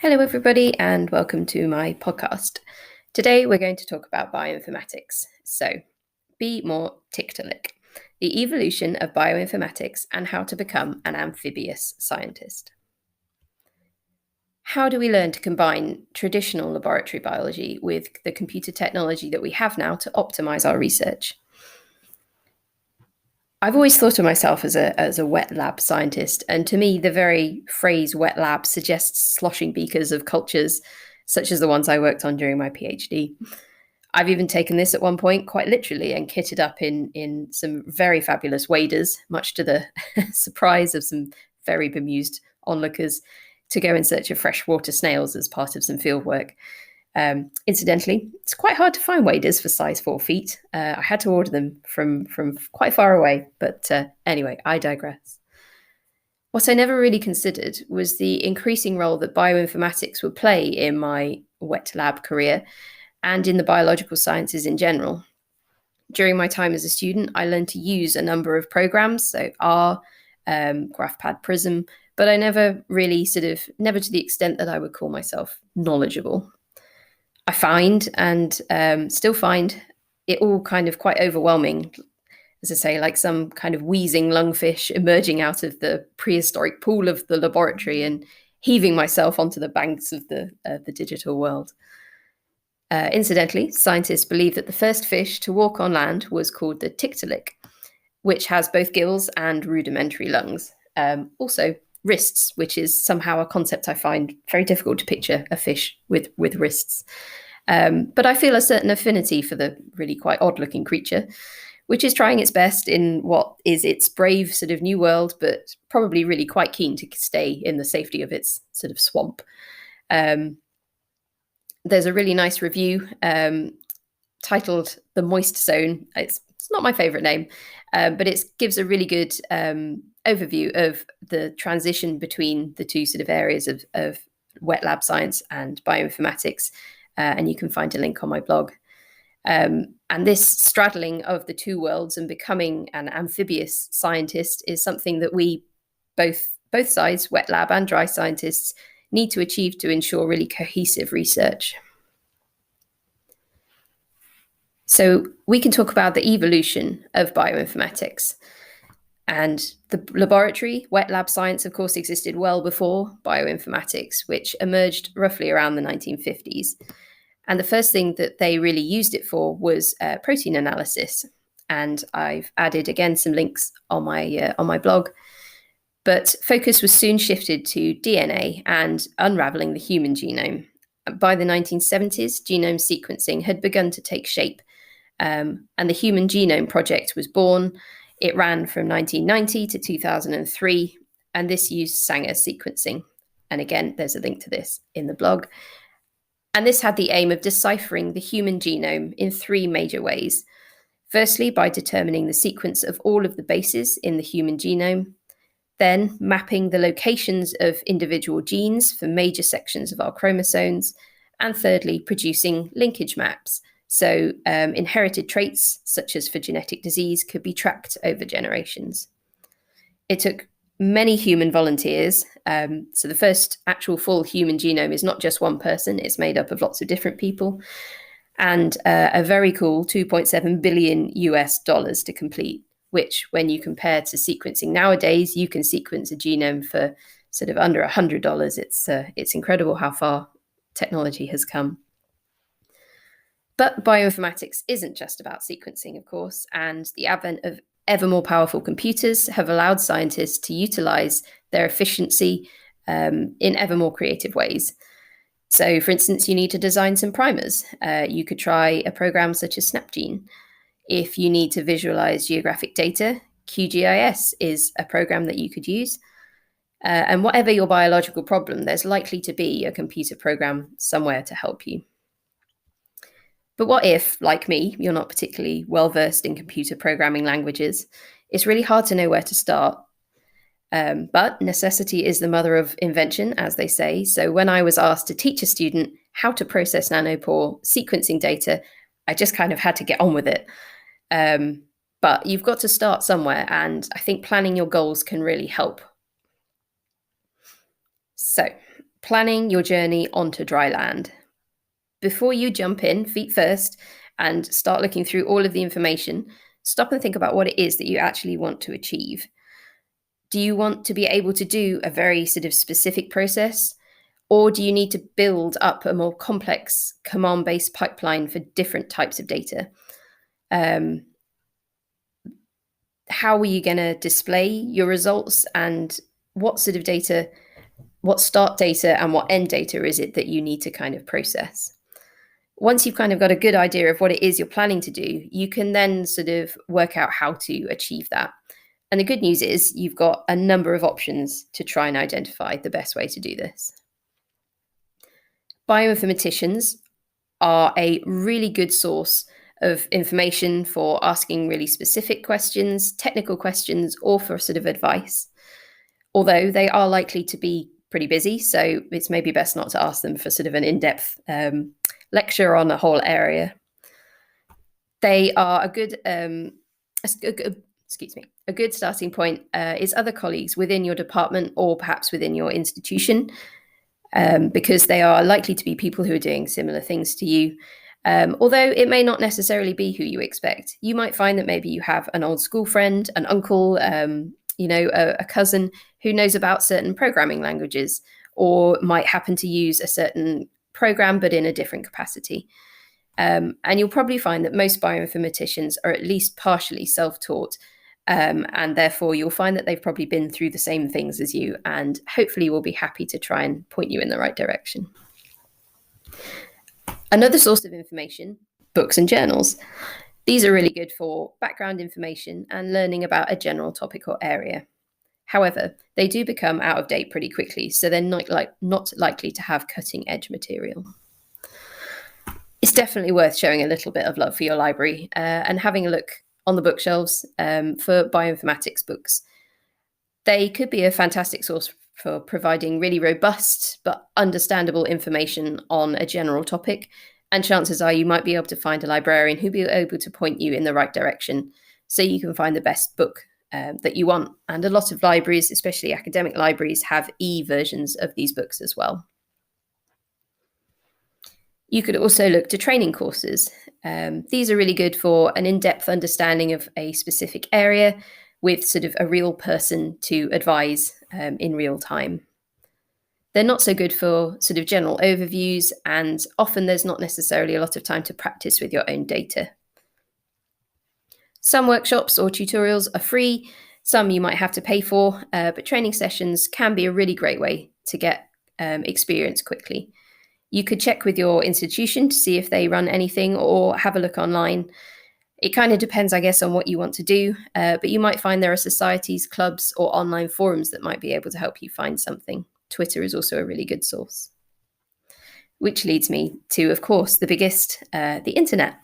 Hello, everybody, and welcome to my podcast. Today, we're going to talk about bioinformatics. So, be more Tiktaalik, the evolution of bioinformatics and how to become an amphibious scientist. How do we learn to combine traditional laboratory biology with the computer technology that we have now to optimize our research? I've always thought of myself as a wet lab scientist, and to me, the very phrase wet lab suggests sloshing beakers of cultures such as the ones I worked on during my PhD. I've even taken this at one point quite literally and kitted up in some very fabulous waders, much to the surprise of some very bemused onlookers, to go in search of freshwater snails as part of some field work. Incidentally, it's quite hard to find waders for size 4 feet. I had to order them from quite far away, but anyway, I digress. What I never really considered was the increasing role that bioinformatics would play in my wet lab career and in the biological sciences in general. During my time as a student, I learned to use a number of programs, so R, GraphPad Prism, but I never really never to the extent that I would call myself knowledgeable. I find and still find it all kind of quite overwhelming, as I say, like some kind of wheezing lungfish emerging out of the prehistoric pool of the laboratory and heaving myself onto the banks of the digital world. Incidentally, scientists believe that the first fish to walk on land was called the Tiktaalik, which has both gills and rudimentary lungs. Also, wrists, which is somehow a concept I find very difficult to picture a fish with wrists. But I feel a certain affinity for the really quite odd-looking creature, which is trying its best in what is its brave sort of new world, but probably really quite keen to stay in the safety of its sort of swamp. There's a really nice review titled "The Moist Zone." It's not my favorite name, but it gives a really good overview of the transition between the two sort of areas of wet lab science and bioinformatics. And you can find a link on my blog. And this straddling of the two worlds and becoming an amphibious scientist is something that we, both sides, wet lab and dry scientists, need to achieve to ensure really cohesive research. So we can talk about the evolution of bioinformatics. And the laboratory, wet lab science, of course, existed well before bioinformatics, which emerged roughly around the 1950s. And the first thing that they really used it for was protein analysis. And I've added, again, some links on my blog. But focus was soon shifted to DNA and unraveling the human genome. By the 1970s, genome sequencing had begun to take shape. And the Human Genome Project was born. It ran from 1990 to 2003, and this used Sanger sequencing. And again, there's a link to this in the blog. And this had the aim of deciphering the human genome in 3 major ways. Firstly, by determining the sequence of all of the bases in the human genome, then mapping the locations of individual genes for major sections of our chromosomes, and thirdly, producing linkage maps. So inherited traits, such as for genetic disease, could be tracked over generations. It took many human volunteers. So the first actual full human genome is not just one person, it's made up of lots of different people. And a very cool $2.7 billion to complete, which when you compare to sequencing nowadays, you can sequence a genome for sort of under $100. It's incredible how far technology has come. But bioinformatics isn't just about sequencing, of course, and the advent of ever more powerful computers have allowed scientists to utilize their efficiency in ever more creative ways. So, for instance, you need to design some primers. You could try a program such as SnapGene. If you need to visualize geographic data, QGIS is a program that you could use. And whatever your biological problem, there's likely to be a computer program somewhere to help you. But what if, like me, you're not particularly well versed in computer programming languages? It's really hard to know where to start. But necessity is the mother of invention, as they say. So when I was asked to teach a student how to process nanopore sequencing data, I just kind of had to get on with it. But you've got to start somewhere, and I think planning your goals can really help. So Planning your journey onto dry land. Before you jump in, feet first, and start looking through all of the information, stop and think about what it is that you actually want to achieve. Do you want to be able to do a very sort of specific process? Or do you need to build up a more complex command-based pipeline for different types of data? How are you going to display your results, and what sort of data, what start data and what end data is it that you need to kind of process? Once you've kind of got a good idea of what it is you're planning to do, you can then sort of work out how to achieve that. And the good news is you've got a number of options to try and identify the best way to do this. Bioinformaticians are a really good source of information for asking really specific questions, technical questions, or for sort of advice. Although they are likely to be pretty busy, so it's maybe best not to ask them for sort of an in-depth lecture on a whole area. They are a good starting point is other colleagues within your department or perhaps within your institution, because they are likely to be people who are doing similar things to you. Although it may not necessarily be who you expect. You might find that maybe you have an old school friend, an uncle, a cousin who knows about certain programming languages, or might happen to use a certain program but in a different capacity. And you'll probably find that most bioinformaticians are at least partially self-taught, and therefore you'll find that they've probably been through the same things as you, and hopefully will be happy to try and point you in the right direction. Another source of information, books and journals. These are really good for background information and learning about a general topic or area. However, they do become out of date pretty quickly, so they're not likely to have cutting edge material. It's definitely worth showing a little bit of love for your library and having a look on the bookshelves for bioinformatics books. They could be a fantastic source for providing really robust but understandable information on a general topic. And chances are you might be able to find a librarian who'll be able to point you in the right direction so you can find the best book that you want. And a lot of libraries, especially academic libraries, have e-versions of these books as well. You could also look to training courses. These are really good for an in-depth understanding of a specific area with sort of a real person to advise in real time. They're not so good for sort of general overviews, and often there's not necessarily a lot of time to practice with your own data. Some workshops or tutorials are free, some you might have to pay for, but training sessions can be a really great way to get experience quickly. You could check with your institution to see if they run anything or have a look online. It kind of depends, I guess, on what you want to do, but you might find there are societies, clubs, or online forums that might be able to help you find something. Twitter is also a really good source. Which leads me to, of course, the biggest, the internet.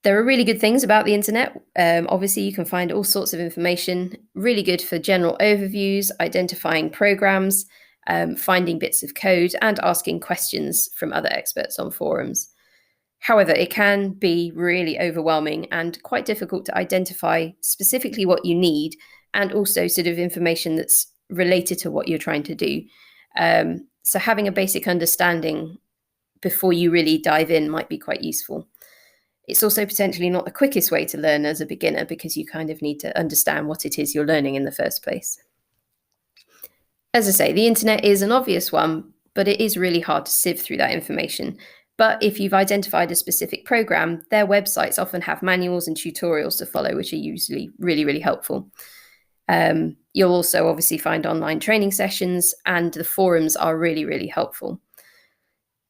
There are really good things about the internet. Obviously, you can find all sorts of information, really good for general overviews, identifying programs, finding bits of code, and asking questions from other experts on forums. However, it can be really overwhelming and quite difficult to identify specifically what you need, and also sort of information that's related to what you're trying to do. So having a basic understanding before you really dive in might be quite useful. It's also potentially not the quickest way to learn as a beginner, because you kind of need to understand what it is you're learning in the first place. As I say, the internet is an obvious one, but it is really hard to sift through that information. But if you've identified a specific program, their websites often have manuals and tutorials to follow, which are usually really, really helpful. You'll also obviously find online training sessions, and the forums are really, really helpful.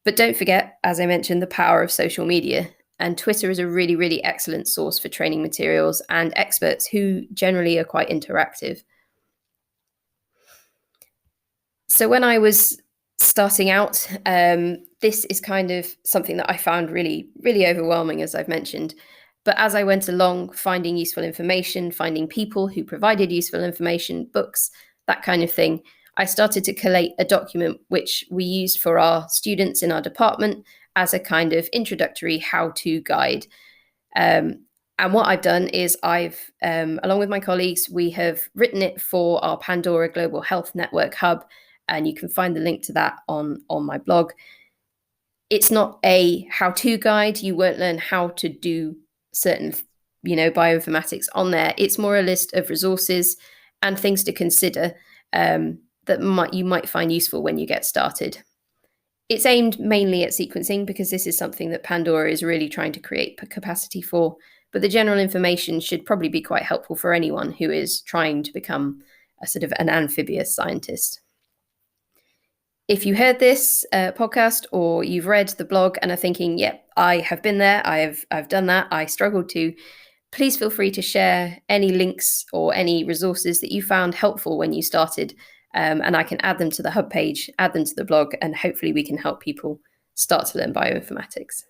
But don't forget, as I mentioned, the power of social media. And Twitter is a really, really excellent source for training materials and experts who generally are quite interactive. So when I was starting out, this is kind of something that I found really, really overwhelming, as I've mentioned. But as I went along, finding useful information, finding people who provided useful information, books, that kind of thing, I started to collate a document which we used for our students in our department as a kind of introductory how-to guide. And what I've done is I've, along with my colleagues, we have written it for our Pandora Global Health Network Hub, and you can find the link to that on my blog. It's not a how-to guide. You won't learn how to do certain, bioinformatics on there. It's more a list of resources and things to consider that you might find useful when you get started. It's aimed mainly at sequencing because this is something that Pandora is really trying to create capacity for. But the general information should probably be quite helpful for anyone who is trying to become a sort of an amphibious scientist. If you heard this podcast or you've read the blog and are thinking, yep, I have been there, I've done that, I struggled to, please feel free to share any links or any resources that you found helpful when you started. And I can add them to the hub page, add them to the blog, and hopefully we can help people start to learn bioinformatics.